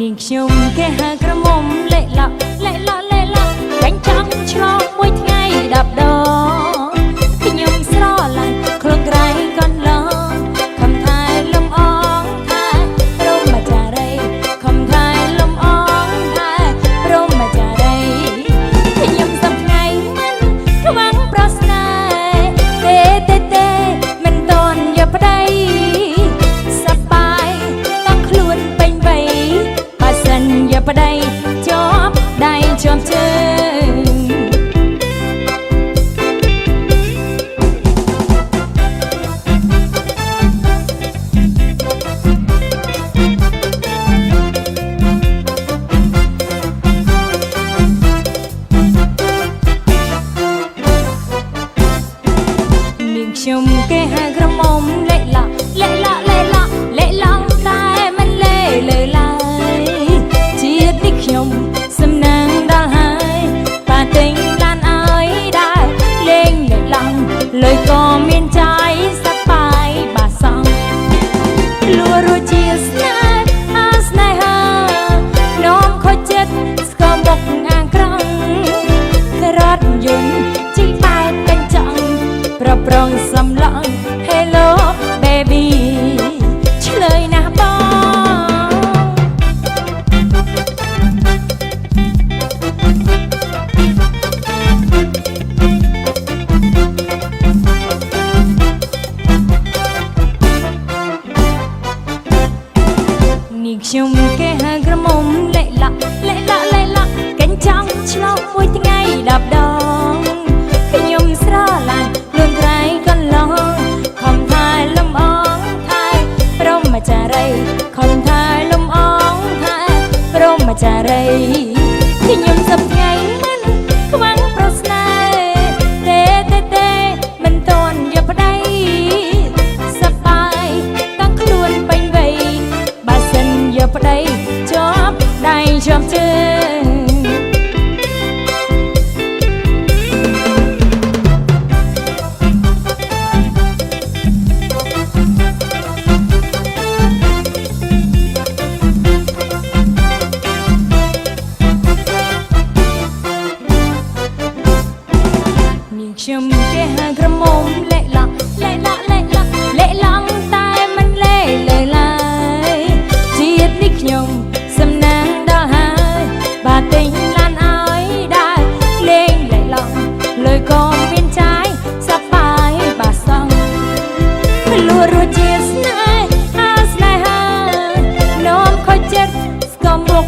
នាងខ្ញុំគេហៅក្រមុំលេឡក់បាញ់ចាំឆ្លងមួយថ្ងៃ10 ដងខ្ញុំស្រឡាញ់ខ្លួនក្រៃកន្លងខំថែលំអងថែព្រមចារីខំថែលំអងថែព្រមចារីខ្ញុំសប្ថ្ងៃមិនខ្វាំងប្រស្នេហ៍ទេមិនតន់យកប្តីសប្បាយតាំងខ្លួនពេញវ័យបើសិនយកប្តីជាប់ដៃជាប់ជើងខ្ញុំគេហៅក្រមុំលេឡក់តែមិនលេលើឡើយជាតិនេះខ្ញុំសំណាងដល់ហើយប៉ាទិញឡានឲ្យដែរលេងលេឡំលុយក៏មានចាយសប្បាយបាសងលួរួចជាស្នេហ៍ស្នេហានោមខូចចិត្តស្គមមុខអាក្រង់រត់យន្តជីកបែកកញ្ចក់ប្រប្រងសំឡង Hello baby ឆ្លើយណាស់បងនាងខ្ញុំគេហៅក្រមុំលេឡក់កញ្ចង់ឆ្លងមួយថ្ងៃ10 ដងខ្ញុំស្រឡាញ់ខ្លួនក្រៃកន្លងខំថែលំអងថែព្រមចារីខំថែលំអងថែព្រមចារីខ្ញុំសប្ថ្ងៃមិនខ្វាំងប្រស្នេហ៍ទេមិនតន់យកប្តីសប្បាយតាំងខ្លួនពេញវ័យបើសិនយកប្តីជាប់ដៃជាប់ជើងខ្ញុំគេហៅក្រមុំលេឡក់តែមិនលេលើឡើយជាតិនេះខ្ញុំសំណាងដល់ហើយបាទទិញឡានឲ្យដែរលេងលេឡំលុយក៏មានចាយសប្បាយបាសងលួរួចជាស្នេហ៍នោមខូចចិត្តស្គមមុខ